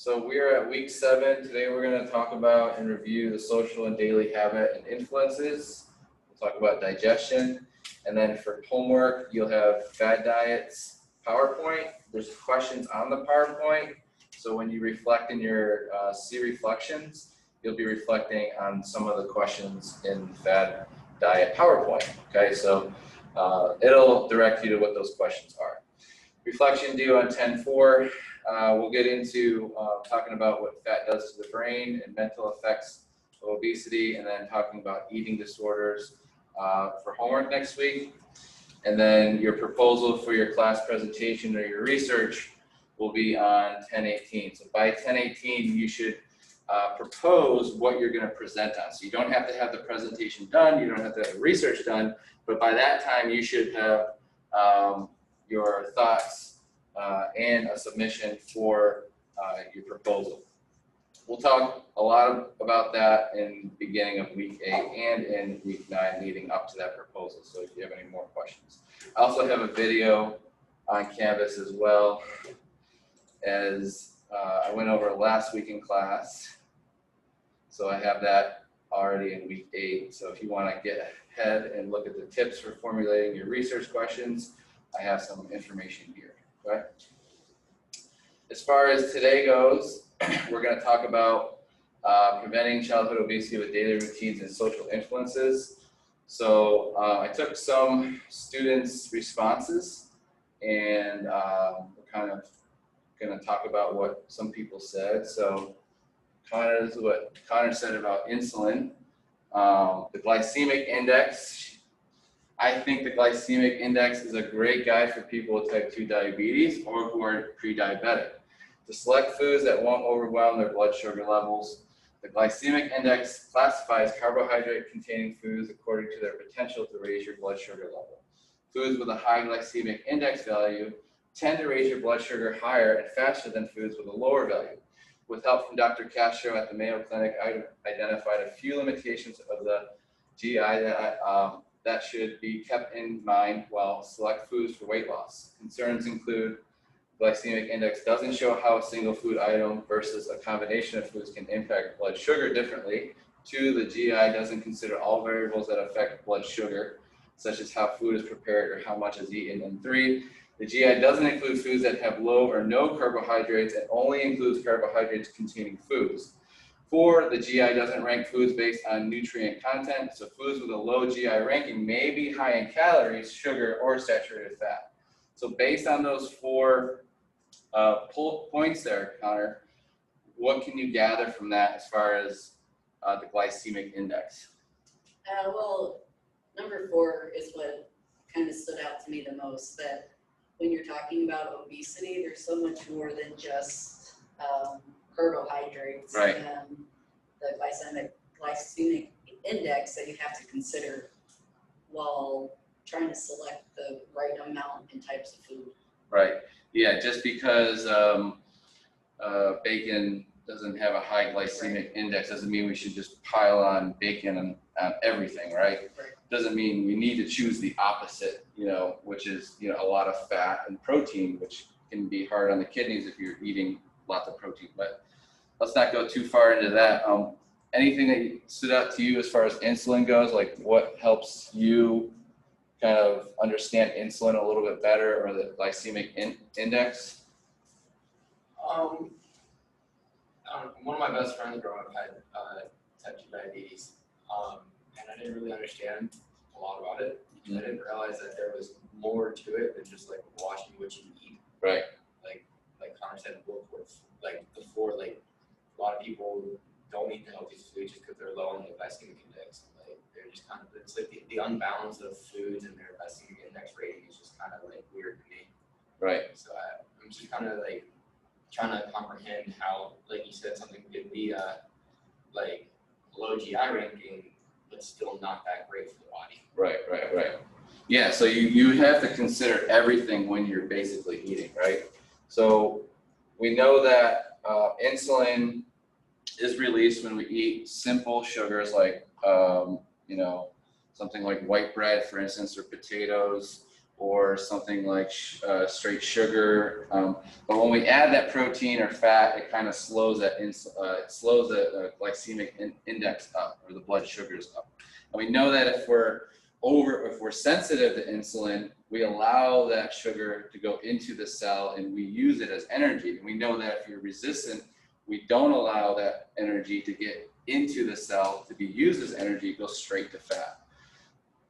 So we're at week 7. Today we're going to talk about and review the social and daily habit and influences. We'll talk about digestion. And then for homework, you'll have fad diets, PowerPoint. There's questions on the PowerPoint. So when you reflect in your C reflections, you'll be reflecting on some of the questions in fad diet PowerPoint. Okay, so it'll direct you to what those questions are. Reflection due on 10/4. We'll get into talking about what fat does to the brain and mental effects of obesity, and then talking about eating disorders for homework next week. And then your proposal for your class presentation or your research will be on 10/18. So by 10/18, you should propose what you're going to present on. So you don't have to have the presentation done, you don't have to have the research done, but by that time you should have your thoughts and a submission for your proposal. We'll talk a lot about that in the beginning of week 8 and in week 9 leading up to that proposal. So if you have any more questions. I also have a video on Canvas as well, as I went over last week in class. So I have that already in week 8. So if you want to get ahead and look at the tips for formulating your research questions, I have some information here. Okay. As far as today goes, we're going to talk about preventing childhood obesity with daily routines and social influences. So I took some students' responses, and we're kind of going to talk about what some people said. So Connor, this is what Connor said about insulin. The glycemic index. I think the glycemic index is a great guide for people with type 2 diabetes or who are pre-diabetic. To select foods that won't overwhelm their blood sugar levels. The glycemic index classifies carbohydrate-containing foods according to their potential to raise your blood sugar level. Foods with a high glycemic index value tend to raise your blood sugar higher and faster than foods with a lower value. With help from Dr. Castro at the Mayo Clinic, I identified a few limitations of the GI that should be kept in mind while select foods for weight loss. Concerns include glycemic index doesn't show how a single food item versus a combination of foods can impact blood sugar differently. 2, the GI doesn't consider all variables that affect blood sugar, such as how food is prepared or how much is eaten. And 3, the GI doesn't include foods that have low or no carbohydrates and only includes carbohydrates containing foods. 4, the GI doesn't rank foods based on nutrient content, so foods with a low GI ranking may be high in calories, sugar, or saturated fat. So based on those 4 points there, Connor, what can you gather from that as far as the glycemic index? Well, number 4 is what kind of stood out to me the most, that when you're talking about obesity, there's so much more than just carbohydrates. Right. And the glycemic index that you have to consider while trying to select the right amount and types of food. Right. Yeah, just because bacon doesn't have a high glycemic index doesn't mean we should just pile on bacon on everything, right? Doesn't mean we need to choose the opposite, which is, a lot of fat and protein, which can be hard on the kidneys if you're eating lots of protein. But let's not go too far into that. Anything that stood out to you as far as insulin goes, like what helps you kind of understand insulin a little bit better, or the glycemic index? One of my best friends growing up had type 2 diabetes, and I didn't really understand a lot about it. I didn't realize that there was more to it than just like watching what you eat. Right. Like Connor said, before, a lot of people don't eat the healthiest food just because they're low on the glycemic index. They're just kind of, it's like the unbalance of foods and their glycemic index rating is just kind of weird to me. Right. So I'm just kind of trying to comprehend how, like you said, something could be low GI ranking, but still not that great for the body. Right. Yeah, so you have to consider everything when you're basically eating, right? So we know that insulin is released when we eat simple sugars like, something like white bread, for instance, or potatoes, or something like straight sugar. But when we add that protein or fat, it kind of slows that glycemic index up, or the blood sugars up. And we know that if we're sensitive to insulin, we allow that sugar to go into the cell and we use it as energy. And we know that if you're resistant, we don't allow that energy to get into the cell to be used as energy, it goes straight to fat.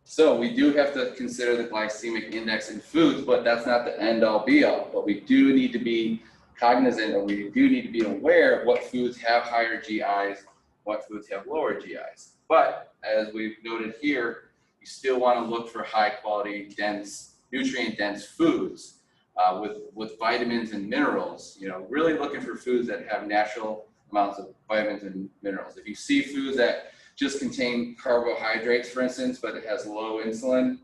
So we do have to consider the glycemic index in foods, but that's not the end all be all. But we do need to be cognizant, or we do need to be aware of what foods have higher GIs, what foods have lower GIs. But as we've noted here, you still want to look for high quality, dense, nutrient dense foods with vitamins and minerals. You know, really looking for foods that have natural amounts of vitamins and minerals. If you see foods that just contain carbohydrates, for instance, but it has low insulin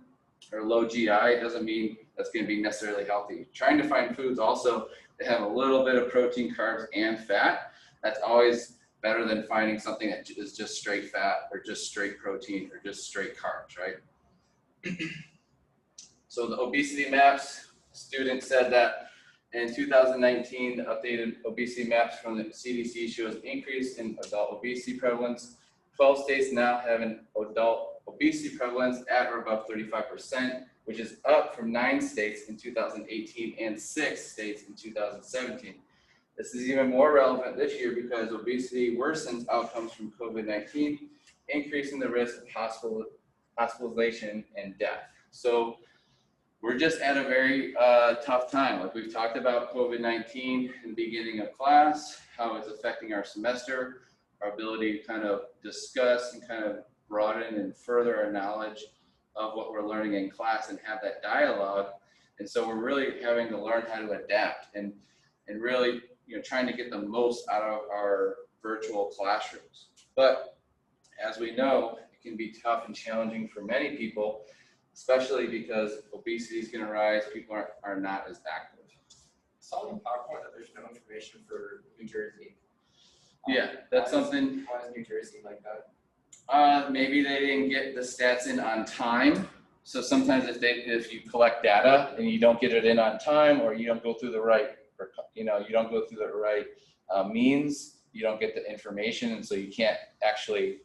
or low GI, it doesn't mean that's going to be necessarily healthy. Trying to find foods also that have a little bit of protein, carbs, and fat, that's always better than finding something that is just straight fat or just straight protein or just straight carbs, right? So the obesity maps, students said that in 2019, the updated obesity maps from the CDC shows increase in adult obesity prevalence. 12 states now have an adult obesity prevalence at or above 35%, which is up from 9 states in 2018 and 6 states in 2017. This is even more relevant this year because obesity worsens outcomes from COVID-19, increasing the risk of hospitalization and death. So we're just at a very tough time. Like we've talked about COVID-19 in the beginning of class, how it's affecting our semester, our ability to kind of discuss and kind of broaden and further our knowledge of what we're learning in class and have that dialogue. And so we're really having to learn how to adapt and really, you know, trying to get the most out of our virtual classrooms. But as we know, it can be tough and challenging for many people, especially because obesity is going to rise. People are not as active. I saw in PowerPoint that there's no information for New Jersey. Yeah, that's something. Why is New Jersey like that? Maybe they didn't get the stats in on time. So sometimes if you collect data and you don't get it in on time, or you don't go through the right, means, you don't get the information, and so you can't actually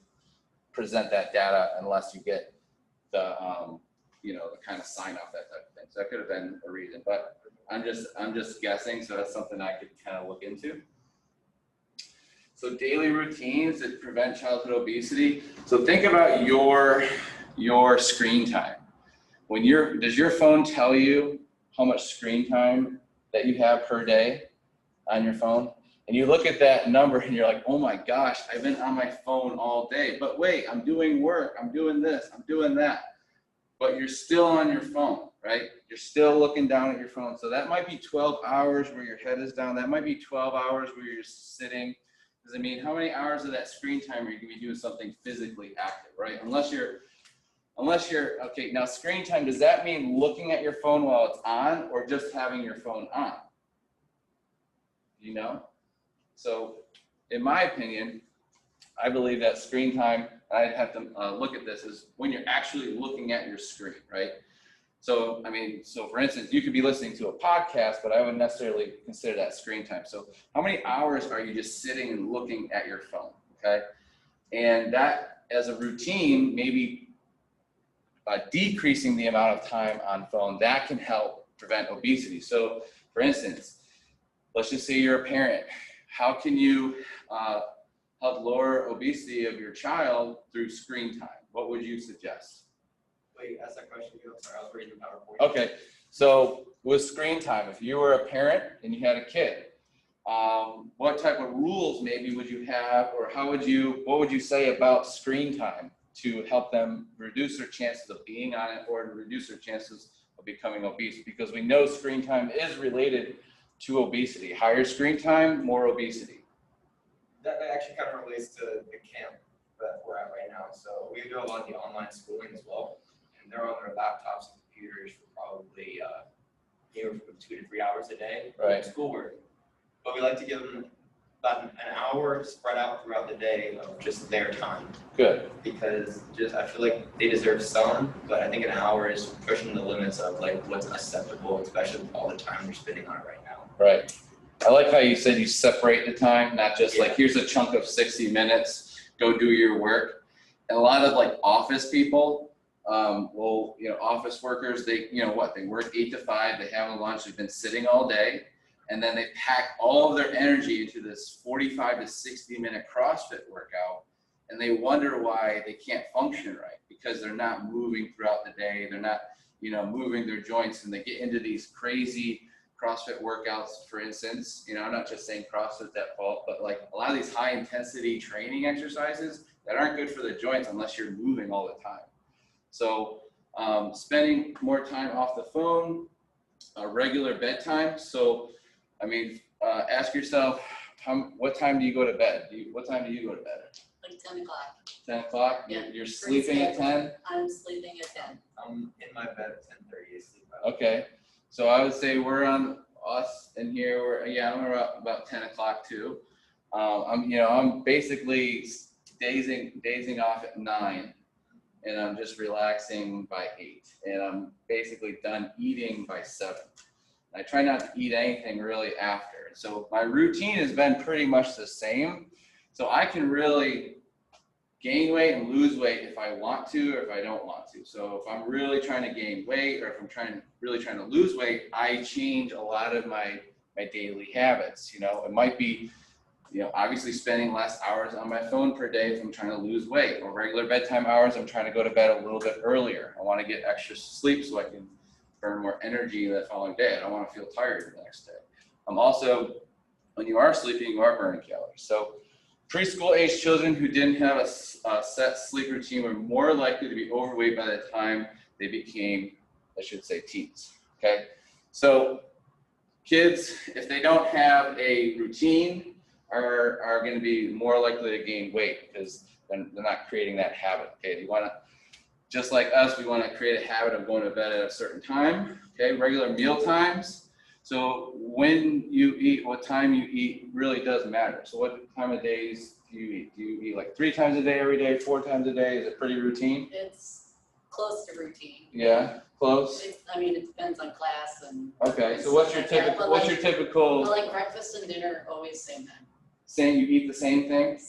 present that data unless you get the the kind of sign off, that type of thing. So that could have been a reason, but I'm just guessing. So that's something I could kind of look into. So daily routines that prevent childhood obesity. So think about your screen time. Does your phone tell you how much screen time that you have per day on your phone? And you look at that number and you're like, oh my gosh, I've been on my phone all day. But wait, I'm doing work, I'm doing this, I'm doing that. But you're still on your phone, right? You're still looking down at your phone. So that might be 12 hours where your head is down. That might be 12 hours where you're sitting. Does it mean how many hours of that screen time are you going to be doing something physically active, right? Unless you're, okay, now screen time, does that mean looking at your phone while it's on, or just having your phone on? You know? So in my opinion, I believe that screen time, I'd have to look at this, is when you're actually looking at your screen, right? So, so for instance, you could be listening to a podcast, but I wouldn't necessarily consider that screen time. So how many hours are you just sitting and looking at your phone, okay? And that, as a routine, maybe decreasing the amount of time on phone, that can help prevent obesity. So for instance, let's just say you're a parent. How can you help lower obesity of your child through screen time? What would you suggest? Wait, ask that question again. I'm sorry, I was reading the PowerPoint. Okay, so with screen time, if you were a parent and you had a kid, what type of rules maybe would you have, or what would you say about screen time to help them reduce their chances of being on it, or to reduce their chances of becoming obese? Because we know screen time is related to obesity. Higher screen time, more obesity. That actually kind of relates to the camp that we're at right now. So we do a lot of the online schooling as well, and they're on their laptops and computers for probably anywhere from 2 to 3 hours a day right. schoolwork. But we like to give them about an hour spread out throughout the day of just their time. Good. Because just I feel like they deserve some, but I think an hour is pushing the limits of like what's acceptable, especially with all the time they're spending on it right now. Right. I like how you said you separate the time, not just Yeah. like here's a chunk of 60 minutes, go do your work. And a lot of like office people, office workers, they work 8 to 5, they have a lunch, they've been sitting all day, and then they pack all of their energy into this 45 to 60 minute CrossFit workout, and they wonder why they can't function right, because they're not moving throughout the day, they're not, moving their joints, and they get into these crazy CrossFit workouts, for instance. I'm not just saying CrossFit's at fault, but like a lot of these high intensity training exercises that aren't good for the joints unless you're moving all the time. So spending more time off the phone, regular bedtime. So, ask yourself, what time do you go to bed? What time do you go to bed? Like 10 o'clock. 10 o'clock? Yeah. You're sleeping at 10? I'm sleeping at 10. I'm in my bed at 10:30 to sleep. Okay. So I would say we're on us in here. I'm about 10 o'clock too. I'm basically dazing off at 9, and I'm just relaxing by 8, and I'm basically done eating by 7. I try not to eat anything really after. So my routine has been pretty much the same. So I can really gain weight and lose weight if I want to or if I don't want to. So if I'm really trying to gain weight, or if I'm really trying to lose weight, I change a lot of my daily habits. It might be, obviously spending less hours on my phone per day if I'm trying to lose weight, or regular bedtime hours. I'm trying to go to bed a little bit earlier. I want to get extra sleep so I can burn more energy the following day. I don't want to feel tired the next day. Also, when you are sleeping, you are burning calories. So preschool age children who didn't have a set sleep routine were more likely to be overweight by the time they became, teens. Okay. So kids, if they don't have a routine, are going to be more likely to gain weight because they're not creating that habit. Okay. You want to, just like us, we want to create a habit of going to bed at a certain time. Okay. Regular meal times. So when you eat, what time you eat really does matter. So what time of days do you eat? Do you eat like 3 times a day every day, 4 times a day? Is it pretty routine? It's close to routine. Yeah, close. It depends on class and. Okay, so what's your typical? I like breakfast and dinner always same time. Same, you eat the same thing?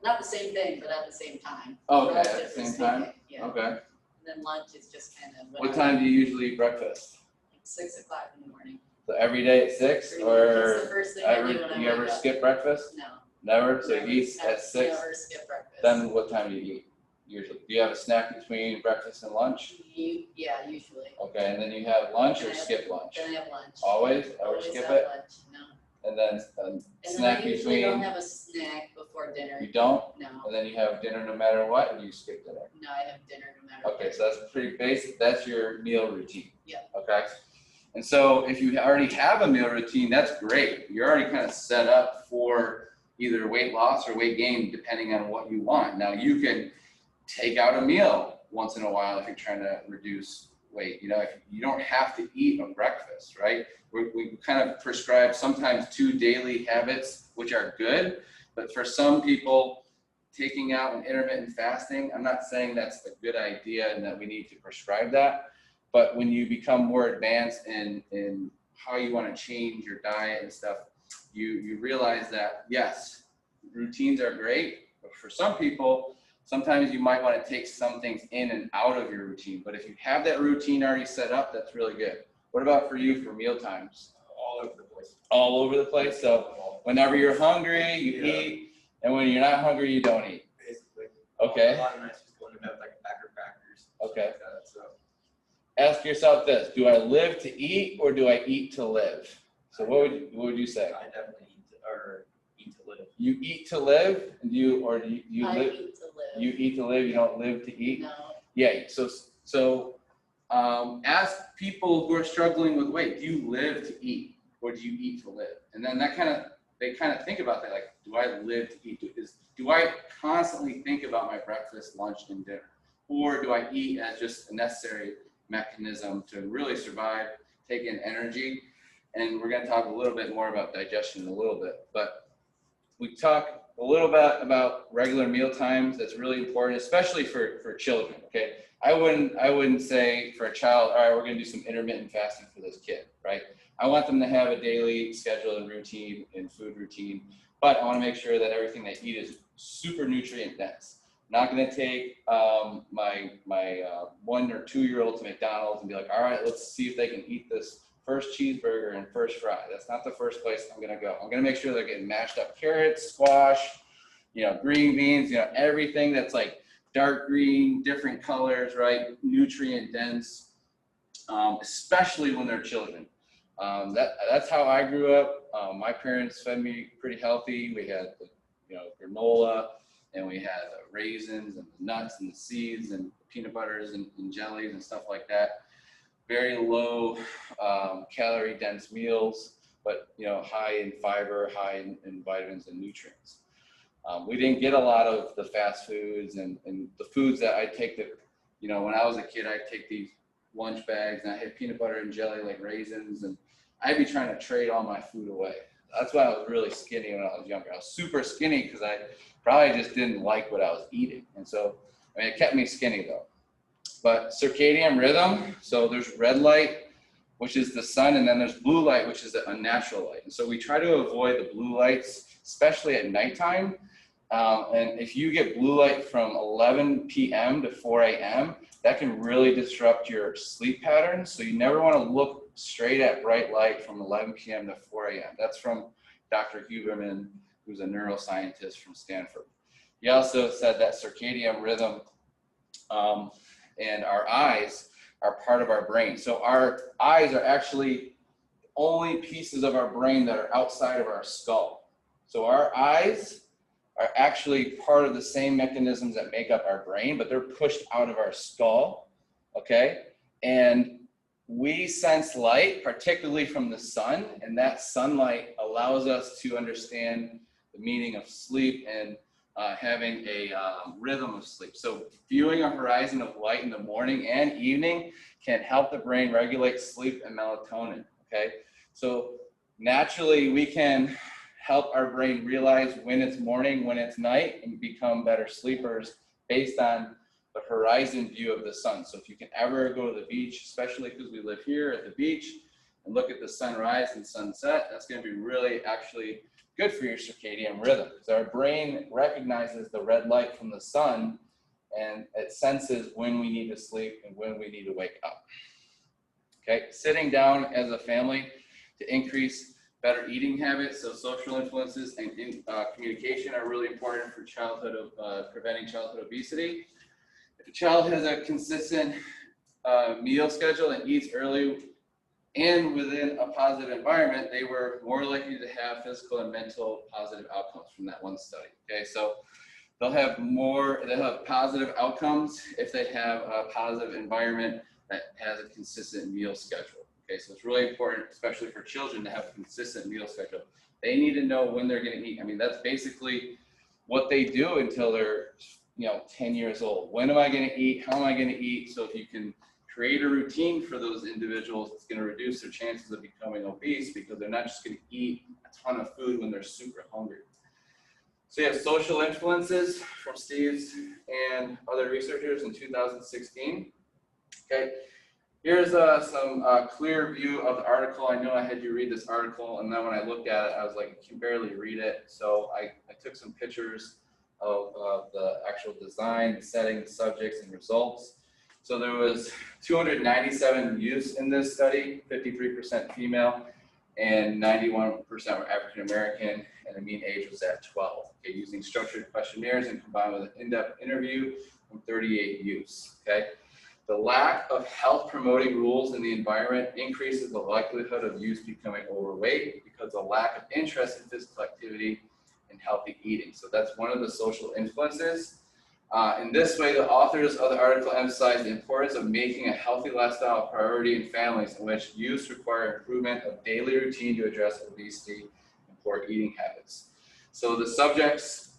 Not the same thing, but at the same time. Okay, at the same time. Yeah. Okay. And then lunch is just kind of. What time do you usually eat breakfast? Like 6 o'clock in the morning. So every day at 6, Pretty or much. It's the first thing I do when I you wake ever up. skip breakfast? No. Never. So you eat at 6. Never skip breakfast. Then what time do you eat? Usually, do you have a snack between breakfast and lunch? Yeah, usually. Okay, and then you have lunch or Then I have- skip lunch? Then I have lunch. Always? Ever skip have it? lunch, no. And then And snack then I usually don't between? have a snack before dinner. You don't? No, And then you have dinner no matter what, or you skip dinner? no, I have dinner no matter what. Okay, so that's pretty basic. That's your meal routine. Yeah. Okay. And so if you already have a meal routine, that's great. You're already kind of set up for either weight loss or weight gain, depending on what you want. Now you can take out a meal once in a while if you're trying to reduce weight. If you don't have to eat a breakfast, right? We kind of prescribe sometimes 2 daily habits, which are good, but for some people, taking out an intermittent fasting, I'm not saying that's a good idea and that we need to prescribe that. But when you become more advanced in how you want to change your diet and stuff, you realize that, yes, routines are great, but for some people, sometimes you might want to take some things in and out of your routine. But if you have that routine already set up, that's really good. What about for you for meal times? All over the place. All over the place. So whenever you're hungry, you eat, and when you're not hungry, you don't eat. Basically. Okay. A lot of nights just going to bed with like a pack of crackers. Okay. Like that, so. Ask yourself this: do I live to eat, or do I eat to live? So what would you say? I definitely eat to live. You eat to live, and you I live. eat to live. You eat to live. You don't live to eat. No, Yeah. So ask people who are struggling with weight: do you live to eat, or do you eat to live? And then they kind of think about that, like, do I live to eat? Do I constantly think about my breakfast, lunch, and dinner, or do I eat as just a necessary mechanism to really survive, take in energy? And we're going to talk a little bit more about digestion in a little bit, but we talk a little bit about regular meal times. That's really important, especially for children, okay? I wouldn't say for a child, all right, we're gonna do some intermittent fasting for this kid, right? I want them to have a daily schedule and routine and food routine, but I wanna make sure that everything they eat is super nutrient dense. Not gonna take my 1 or 2 year old to McDonald's and be like, all right, let's see if they can eat this first cheeseburger and first fry. That's not the first place I'm gonna go. I'm gonna make sure they're getting mashed up carrots, squash, green beans, everything that's like dark green, different colors, right? Nutrient dense, especially when they're children. That's how I grew up. My parents fed me pretty healthy. We had, granola, and we had raisins and the nuts and the seeds and peanut butters and jellies and stuff like that. Very low calorie dense meals, but high in fiber, high in vitamins and nutrients. We didn't get a lot of the fast foods and the foods that I take when I was a kid, I'd take these lunch bags and I had peanut butter and jelly like raisins, and I'd be trying to trade all my food away. That's why I was really skinny when I was younger. I was super skinny because I probably just didn't like what I was eating. And so, it kept me skinny though. But circadian rhythm, so there's red light, which is the sun, and then there's blue light, which is a unnatural light. And so we try to avoid the blue lights, especially at nighttime. And if you get blue light from 11 p.m. to 4 a.m., that can really disrupt your sleep patterns. So you never want to look straight at bright light from 11 p.m. to 4 a.m. That's from Dr. Huberman, who's a neuroscientist from Stanford. He also said that circadian rhythm and our eyes are part of our brain. So our eyes are actually the only pieces of our brain that are outside of our skull. So our eyes are actually part of the same mechanisms that make up our brain, but they're pushed out of our skull, okay? And we sense light, particularly from the sun, and that sunlight allows us to understand the meaning of sleep and having a rhythm of sleep. So viewing a horizon of light in the morning and evening can help the brain regulate sleep and melatonin, okay? So naturally we can help our brain realize when it's morning, when it's night, and become better sleepers based on the horizon view of the sun. So if you can ever go to the beach, especially because we live here at the beach, and look at the sunrise and sunset, that's going to be really actually good for your circadian rhythm, because our brain recognizes the red light from the sun and it senses when we need to sleep and when we need to wake up. Okay, sitting down as a family to increase better eating habits. So social influences and communication are really important for preventing childhood obesity. If a child has a consistent meal schedule and eats early and within a positive environment, they were more likely to have physical and mental positive outcomes from that one study. Okay, so they'll have positive outcomes if they have a positive environment that has a consistent meal schedule. Okay, so it's really important, especially for children, to have a consistent meal schedule. They need to know when they're going to eat. I mean, that's basically what they do until they're 10 years old. When am I going to eat? How am I going to eat? So if you can create a routine for those individuals, it's going to reduce their chances of becoming obese, because they're not just going to eat a ton of food when they're super hungry. So you have social influences from Steve's and other researchers in 2016. Okay. Here's some clear view of the article. I know I had you read this article, and then when I looked at it, I was like, I can barely read it. So I took some pictures of the actual design, the setting, the subjects, and results. So there was 297 youths in this study, 53% female, and 91% were African American, and the mean age was at 12. Okay, using structured questionnaires and combined with an in-depth interview from 38 youths. Okay. The lack of health promoting rules in the environment increases the likelihood of youth becoming overweight because of lack of interest in physical activity and healthy eating. So that's one of the social influences. In this way, the authors of the article emphasize the importance of making a healthy lifestyle a priority in families in which youth require improvement of daily routine to address obesity and poor eating habits. So the subjects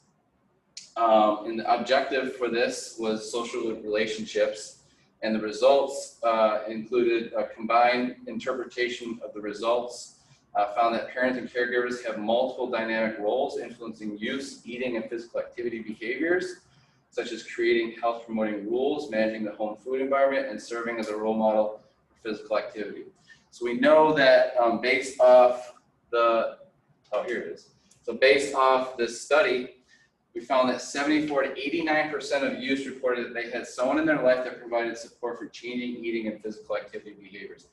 and the objective for this was social relationships. And the results included a combined interpretation of the results found that parents and caregivers have multiple dynamic roles influencing use, eating, and physical activity behaviors, such as creating health promoting rules, managing the home food environment, and serving as a role model for physical activity. So we know that based off here it is. So based off this study, we found that 74 to 89% of youth reported that they had someone in their life that provided support for changing eating and physical activity behaviors.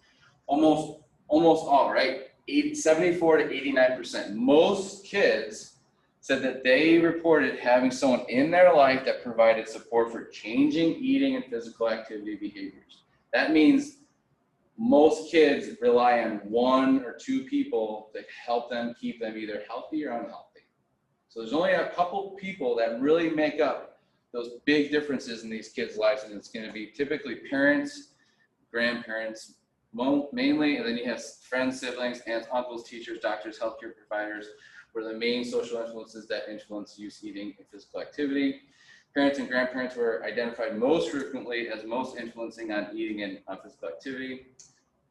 Almost all, right? 74 to 89%. Most kids said that they reported having someone in their life that provided support for changing eating and physical activity behaviors. That means most kids rely on one or two people to help them keep them either healthy or unhealthy. So there's only a couple people that really make up those big differences in these kids' lives, and it's going to be typically parents, grandparents, mainly, and then you have friends, siblings, aunts, uncles, teachers, doctors, healthcare providers, were the main social influences that influence youth eating and physical activity. Parents and grandparents were identified most frequently as most influencing on eating and physical activity.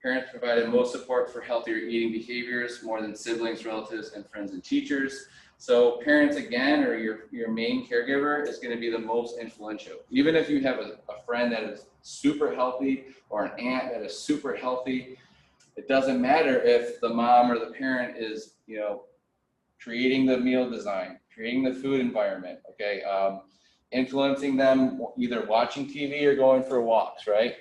Parents provided most support for healthier eating behaviors, more than siblings, relatives, and friends and teachers. So parents, again, or your main caregiver is going to be the most influential. Even if you have a friend that is super healthy or an aunt that is super healthy, it doesn't matter if the mom or the parent is, creating the meal design, creating the food environment, okay? Influencing them either watching TV or going for walks, right?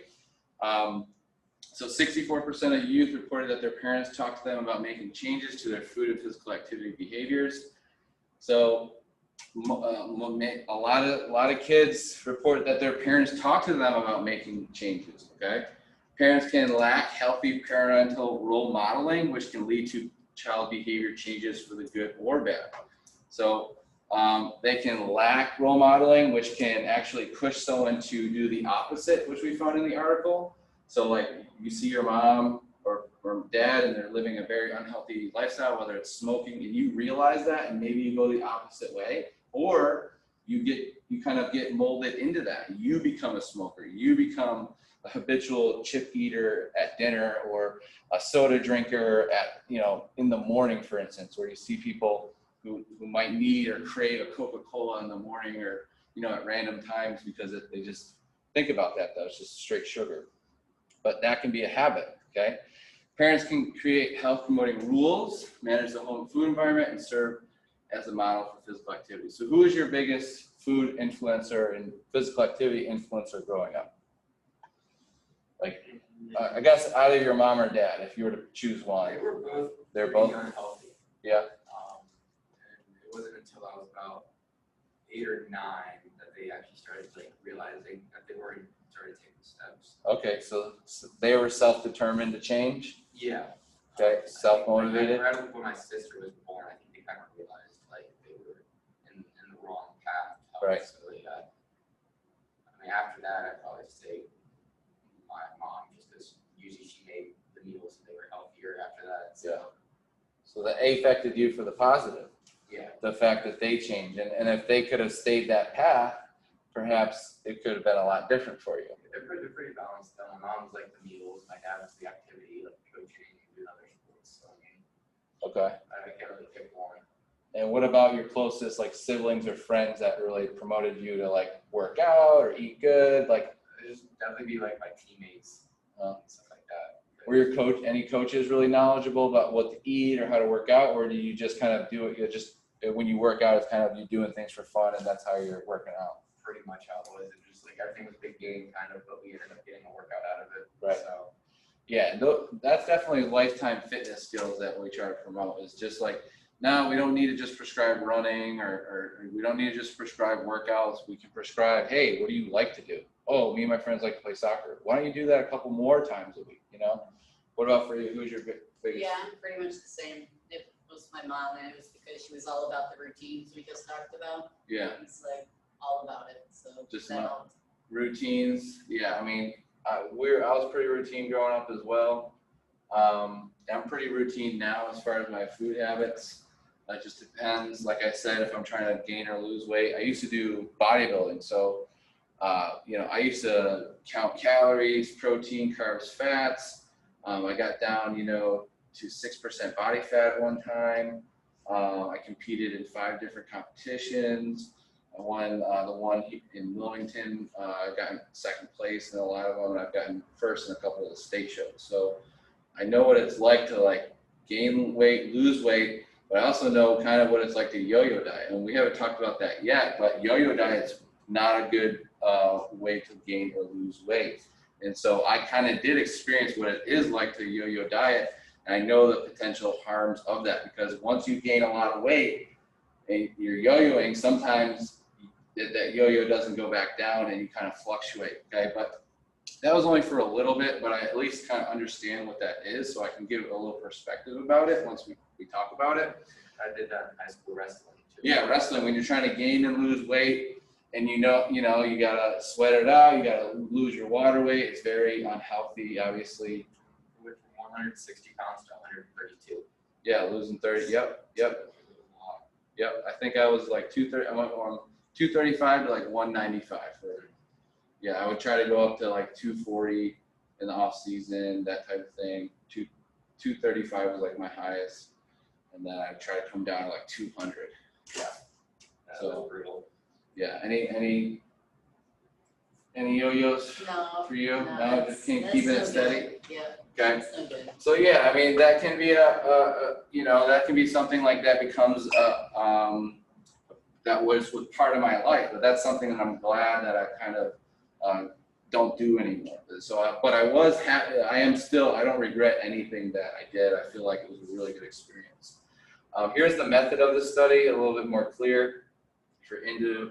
So 64% of youth reported that their parents talked to them about making changes to their food and physical activity behaviors. So a lot of kids report that their parents talk to them about making changes, okay? Parents can lack healthy parental role modeling, which can lead to child behavior changes for the good or bad. So they can lack role modeling, which can actually push someone to do the opposite, which we found in the article. So like you see your mom or dad and they're living a very unhealthy lifestyle, whether it's smoking, and you realize that and maybe you go the opposite way, or you kind of get molded into that. You become a smoker, you become a habitual chip eater at dinner, or a soda drinker at, in the morning, for instance, where you see people who might need or crave a Coca-Cola in the morning, or, at random times, because they just think about that, though. It's just straight sugar. But that can be a habit, okay? Parents can create health promoting rules, manage the home food environment, and serve as a model for physical activity. So who is your biggest food influencer and physical activity influencer growing up? Like, I guess either your mom or dad, if you were to choose one. They're both unhealthy. Yeah. And it wasn't until I was about 8 or 9 that they actually started realizing that they weren't started taking steps. Okay, so they were self-determined to change? Yeah. Okay, self-motivated? Right when my sister was born, I think they kind of realized they were in the wrong path. Right. So after that, I'd probably say my mom, just because usually she made the meals and they were healthier after that. So. Yeah. So that affected you for the positive. Yeah. The fact that they changed, and if they could have stayed that path, perhaps it could have been a lot different for you. They're pretty balanced. My mom was the meals, my dad was the activity, coaching and other sports. So Okay. I can't really pick one. And what about your closest siblings or friends that really promoted you to work out or eat good? It'd definitely be my teammates and stuff like that. Were your any coaches really knowledgeable about what to eat or how to work out, or do you just kind of do it? You just when you work out, it's kind of you doing things for fun, and that's how you're working out. Pretty much how it was. It just everything was big game kind of, but we ended up getting a workout out of it. Right. So yeah, that's definitely lifetime fitness skills that we try to promote. Is just now we don't need to just prescribe running or we don't need to just prescribe workouts. We can prescribe, hey, what do you like to do? Oh, me and my friends like to play soccer. Why don't you do that a couple more times a week? What about for you? Who's your biggest? Yeah, pretty much the same. It was my mom, and it was because she was all about the routines we just talked about. Yeah. It's all about it. So Just that helped. Routines. Yeah, I was pretty routine growing up as well. I'm pretty routine now as far as my food habits. It just depends. Like I said, if I'm trying to gain or lose weight, I used to do bodybuilding. So, I used to count calories, protein, carbs, fats. I got down, to 6% body fat at one time. I competed in 5 different competitions. I won the one in Wilmington. I've gotten second place in a lot of them, and I've gotten first in a couple of the state shows. So I know what it's like to like gain weight, lose weight, but I also know kind of what it's like to yo-yo diet. And we haven't talked about that yet, but yo-yo diet's not a good way to gain or lose weight. And so I kind of did experience what it is like to yo-yo diet. And I know the potential harms of that, because once you gain a lot of weight and you're yo-yoing, sometimes that yo-yo doesn't go back down and you kind of fluctuate, okay? But that was only for a little bit, but I at least kind of understand what that is, so I can give a little perspective about it once we talk about it. I did that in high school wrestling too. Yeah, wrestling, when you're trying to gain and lose weight, and you gotta sweat it out, you gotta lose your water weight. It's very unhealthy, obviously. We went from 160 pounds to 132. Yeah, losing 30. Yep. I think I was like 230. I went from 235 to like 195. I would try to go up to like 240 in the off season, that type of thing. 235 was like my highest, and then I would try to come down to like 200. Yeah, that was brutal. Yeah, any yo-yos for you? No, just keeping it steady. Yeah. Okay. That's no good. So yeah, I mean that can be that can be something like that becomes that was part of my life, but that's something that I'm glad that I kind of don't do anymore. So, but I was happy. I am still. I don't regret anything that I did. I feel like it was a really good experience. Here's the method of the study, a little bit more clear. If you're into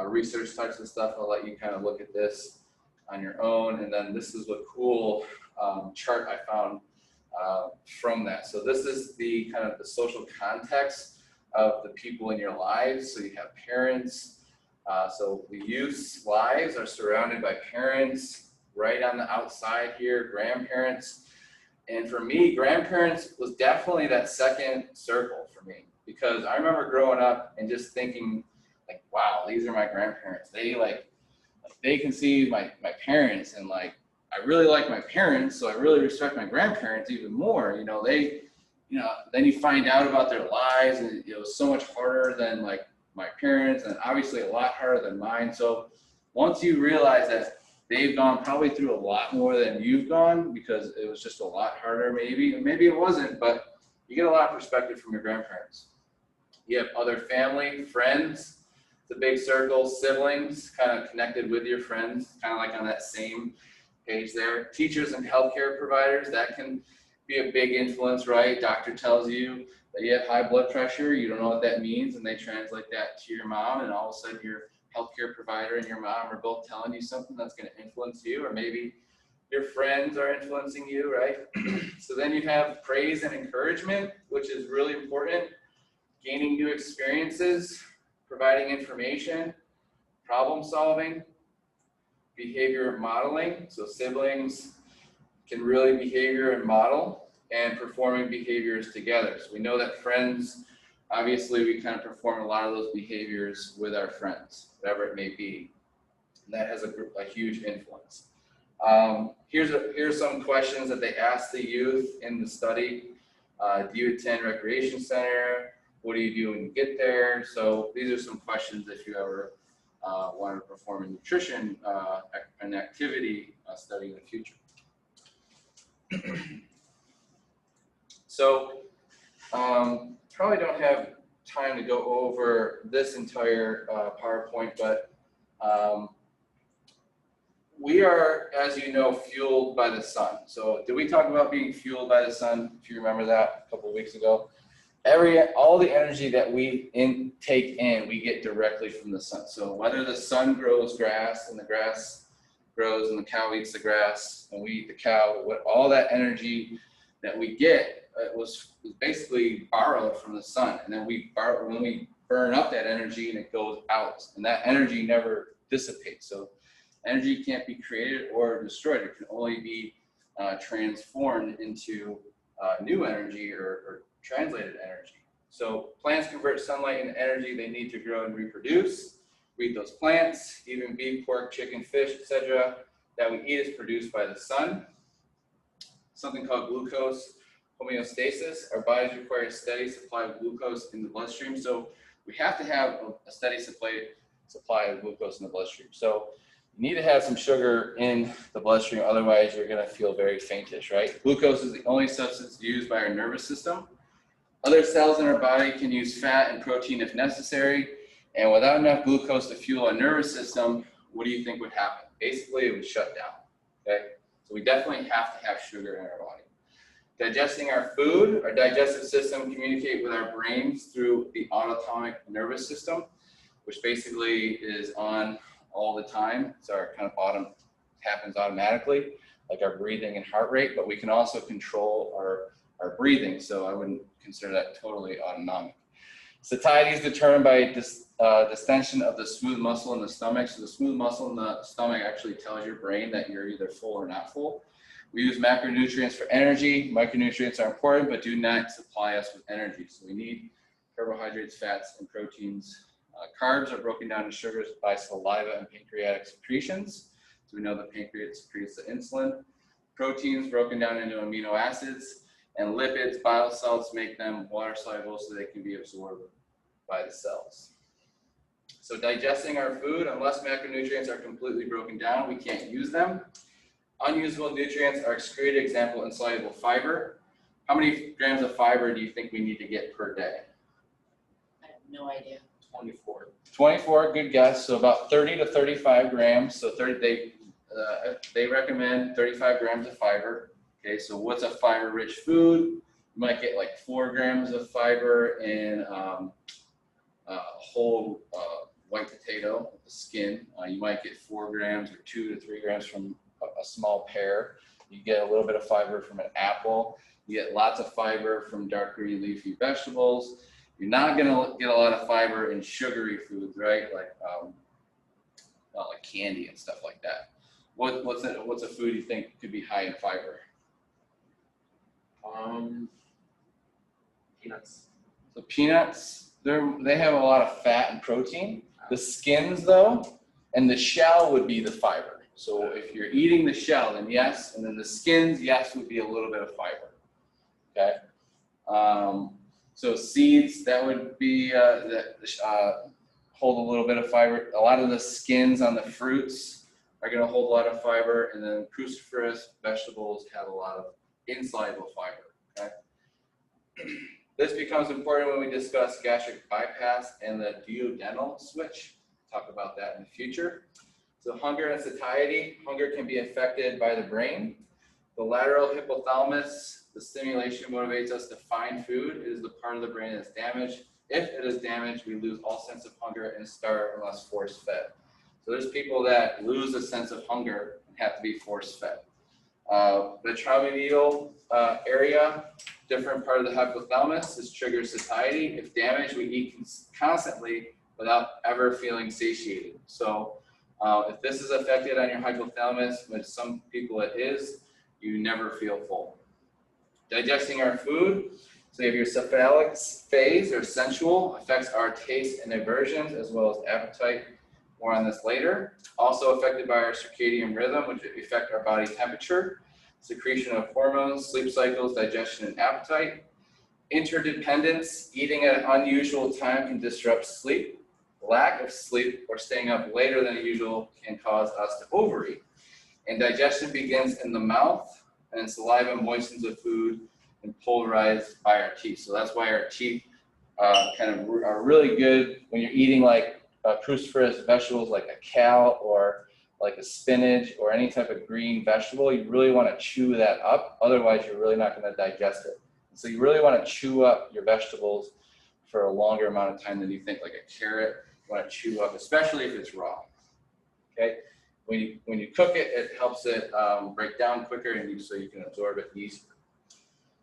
research types of stuff, I'll let you kind of look at this on your own. And then this is a cool chart I found from that. So this is the kind of the social context of the people in your lives. So you have parents. So the youth's lives are surrounded by parents. Right on the outside here, grandparents. And for me, grandparents was definitely that second circle for me, because I remember growing up and just thinking like, wow, these are my grandparents. They conceive my parents, and like, I really like my parents, so I really respect my grandparents even more. Then you find out about their lives, and it was so much harder than like my parents, and obviously a lot harder than mine. So once you realize that they've gone probably through a lot more than you've gone, because it was just a lot harder, maybe it wasn't, but you get a lot of perspective from your grandparents. You have other family, friends, the big circle, siblings, kind of connected with your friends, kind of like on that same page there. Teachers and healthcare providers, that can be a big influence, right? Doctor tells you that you have high blood pressure, you don't know what that means, and they translate that to your mom, and all of a sudden your healthcare provider and your mom are both telling you something that's going to influence you, or maybe your friends are influencing you, right? So then you have praise and encouragement, which is really important. Gaining new experiences, providing information, problem solving, behavior modeling. So siblings can really behavior and model, and performing behaviors together. So we know that friends, obviously we kind of perform a lot of those behaviors with our friends, whatever it may be. And that has a huge influence. Here's some questions that they asked the youth in the study. Do you attend recreation center? What do you do when you get there? So these are some questions if you ever want to perform a nutrition an activity study in the future. So probably don't have time to go over this entire PowerPoint, but we are, as you know, fueled by the sun. So did we talk about being fueled by the sun? If you remember that a couple of weeks ago. All the energy that we take in, we get directly from the sun. So whether the sun grows grass and the grass grows and the cow eats the grass and we eat the cow, all that energy that we get was basically borrowed from the sun. And then when we burn up that energy and it goes out, and that energy never dissipates. So energy can't be created or destroyed. It can only be transformed into new energy or translated energy. So plants convert sunlight into energy they need to grow and reproduce. We eat those plants, even beef, pork, chicken, fish, etc. that we eat is produced by the sun. Something called glucose Homeostasis, our bodies require a steady supply of glucose in the bloodstream. So we have to have a steady supply of glucose in the bloodstream. So you need to have some sugar in the bloodstream, otherwise you're gonna feel very faintish, right? Glucose is the only substance used by our nervous system. Other cells in our body can use fat and protein if necessary, and without enough glucose to fuel our nervous system, what do you think would happen? Basically, it would shut down, okay? So we definitely have to have sugar in our body. Digesting our food, our digestive system communicates with our brains through the autonomic nervous system, which basically is on all the time. It's our kind of happens automatically, like our breathing and heart rate, but we can also control our breathing, so I wouldn't consider that totally autonomic. Satiety is determined by distension of the smooth muscle in the stomach. So the smooth muscle in the stomach actually tells your brain that you're either full or not full. We use macronutrients for energy. Micronutrients are important, but do not supply us with energy. So we need carbohydrates, fats, and proteins. Carbs are broken down into sugars by saliva and pancreatic secretions. So we know the pancreas secretes the insulin. Proteins broken down into amino acids, and lipids, bile salts, make them water soluble so they can be absorbed by the cells. So digesting our food, unless macronutrients are completely broken down, we can't use them. Unusable nutrients are excreted, example, insoluble fiber. How many grams of fiber do you think we need to get per day? I have no idea. 24. 24, good guess. So about 30 to 35 grams. So they recommend 35 grams of fiber. Okay, so what's a fiber-rich food? You might get like 4 grams of fiber in a whole white potato, the skin. You might get 4 grams or 2 to 3 grams from a small pear. You get a little bit of fiber from an apple. You get lots of fiber from dark green leafy vegetables. You're not gonna get a lot of fiber in sugary foods, right? Like candy and stuff like that. What's a food you think could be high in fiber? Peanuts. So peanuts, they have a lot of fat and protein. The skins though, and the shell would be the fiber. So if you're eating the shell, then yes, and then the skins, yes, would be a little bit of fiber. Okay. So seeds, that would be hold a little bit of fiber. A lot of the skins on the fruits are going to hold a lot of fiber, and then cruciferous vegetables have a lot of insoluble fiber. Okay. This becomes important when we discuss gastric bypass and the duodenal switch. Talk about that in the future. So hunger and satiety. Hunger can be affected by the brain. The lateral hypothalamus, the stimulation motivates us to find food. It is the part of the brain that is damaged. If it is damaged, we lose all sense of hunger and starve unless force fed. So there's people that lose a sense of hunger and have to be force fed. The trigeminal area, different part of the hypothalamus, this triggers satiety. If damaged, we eat constantly without ever feeling satiated. So if this is affected on your hypothalamus, with some people it is, you never feel full. Digesting our food, so you have your cephalic phase or sensual, affects our taste and aversions as well as appetite. More on this later. Also affected by our circadian rhythm, which affect our body temperature, secretion of hormones, sleep cycles, digestion, and appetite. Interdependence, eating at an unusual time can disrupt sleep. Lack of sleep or staying up later than usual can cause us to overeat. And digestion begins in the mouth, and saliva moistens the food and polarized by our teeth. So that's why our teeth are really good when you're eating like cruciferous vegetables like a kale or like a spinach or any type of green vegetable. You really want to chew that up, otherwise you're really not going to digest it. So you really want to chew up your vegetables for a longer amount of time than you think. Like a carrot, you want to chew up, especially if it's raw. Okay, when you cook it, it helps it break down quicker, and so you can absorb it easier.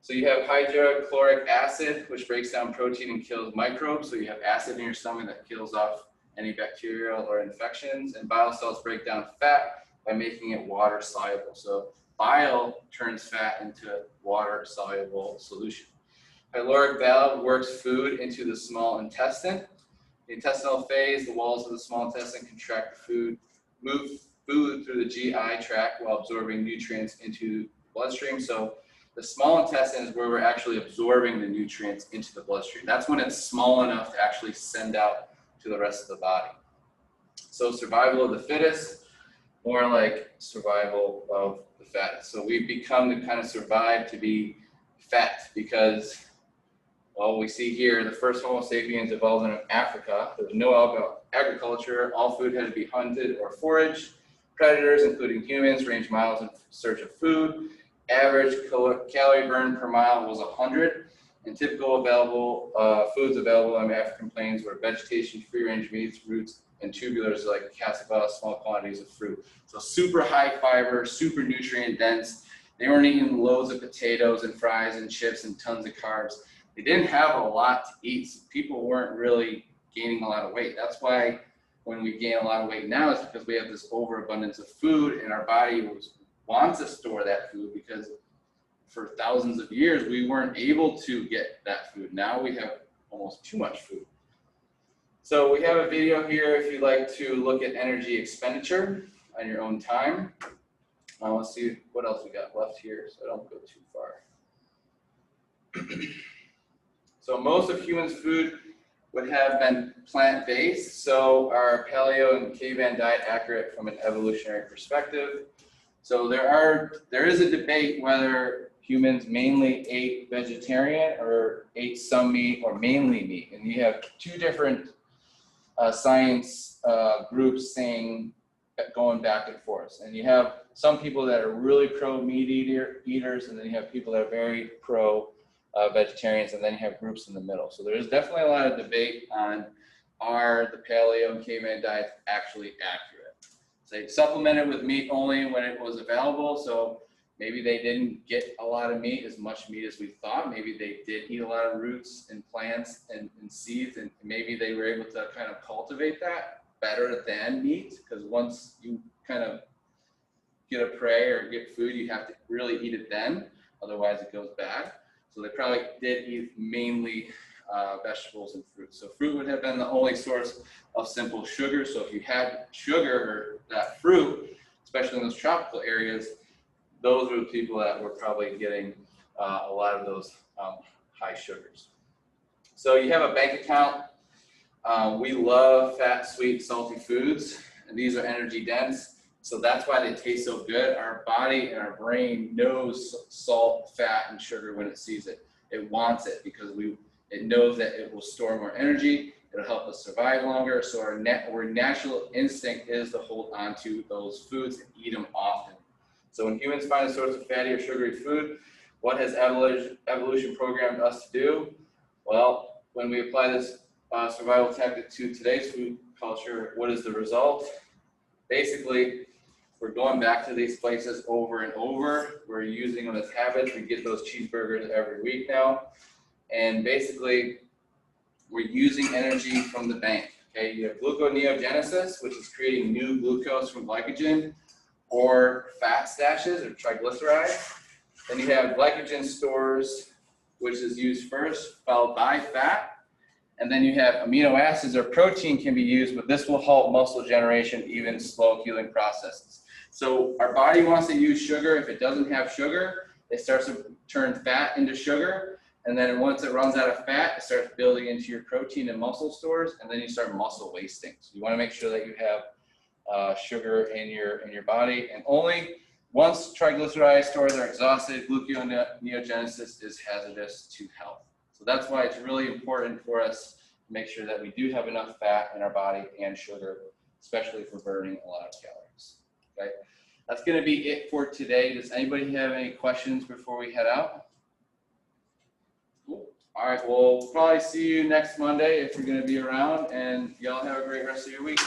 So you have hydrochloric acid, which breaks down protein and kills microbes. So you have acid in your stomach that kills off any bacterial or infections, and bile salts break down fat by making it water soluble. So bile turns fat into water soluble solution. Pyloric valve works food into the small intestine. The intestinal phase, the walls of the small intestine contract food, move food through the GI tract while absorbing nutrients into the bloodstream. So The small intestine is where we're actually absorbing the nutrients into the bloodstream. That's when it's small enough to actually send out to the rest of the body. So survival of the fittest, more like survival of the fattest. So we've become to kind of survive to be fat because, well, we see here the first Homo sapiens evolved in Africa. There was no agriculture. All food had to be hunted or foraged. Predators, including humans, ranged miles in search of food. Average calorie burn per mile was 100. And typical available foods available on African plains were vegetation, free-range meats, roots, and tubulars like cassava, small quantities of fruit. So super high fiber, super nutrient dense. They weren't eating loads of potatoes and fries and chips and tons of carbs. They didn't have a lot to eat, so people weren't really gaining a lot of weight. That's why when we gain a lot of weight now, it's because we have this overabundance of food and our body wants to store that food because for thousands of years, we weren't able to get that food. Now we have almost too much food. So we have a video here if you'd like to look at energy expenditure on your own time. Let's see what else we got left here so I don't go too far. So most of humans' food would have been plant-based. So are paleo and caveman diet accurate from an evolutionary perspective? So there is a debate whether humans mainly ate vegetarian or ate some meat or mainly meat. And you have two different science groups saying, going back and forth. And you have some people that are really pro meat eaters, and then you have people that are very pro vegetarians, and then you have groups in the middle. So there's definitely a lot of debate on, are the paleo and caveman diets actually accurate? So they supplemented with meat only when it was available, so maybe they didn't get a lot of meat, as much meat as we thought. Maybe they did eat a lot of roots and plants and seeds, and maybe they were able to kind of cultivate that better than meat, because once you kind of get a prey or get food, you have to really eat it then, otherwise it goes bad. So they probably did eat mainly vegetables and fruit. So fruit would have been the only source of simple sugar. So if you had sugar or that fruit, especially in those tropical areas, those were the people that were probably getting a lot of those high sugars. So you have a bank account. We love fat, sweet, salty foods, and these are energy dense. So that's why they taste so good. Our body and our brain knows salt, fat, and sugar when it sees it. It wants it because it knows that it will store more energy. It'll help us survive longer. So our natural instinct is to hold on to those foods and eat them often. So when humans find a source of fatty or sugary food, what has evolution programmed us to do? Well, when we apply this survival tactic to today's food culture, what is the result? Basically, we're going back to these places over and over. We're using them as habits. We get those cheeseburgers every week now. And basically, we're using energy from the bank. Okay, you have gluconeogenesis, which is creating new glucose from glycogen, or fat stashes or triglycerides. Then you have glycogen stores, which is used first, followed by fat. And then you have amino acids or protein can be used, but this will halt muscle generation, even slow healing processes. So our body wants to use sugar. If it doesn't have sugar, it starts to turn fat into sugar. And then once it runs out of fat, it starts building into your protein and muscle stores, and then you start muscle wasting. So you want to make sure that you have sugar in your body. And only once triglyceride stores are exhausted, gluconeogenesis is hazardous to health. So that's why it's really important for us to make sure that we do have enough fat in our body and sugar, especially for burning a lot of calories. Okay, that's going to be it for today. Does anybody have any questions before we head out? Cool. All right, we'll probably see you next Monday if you're going to be around, and y'all have a great rest of your week.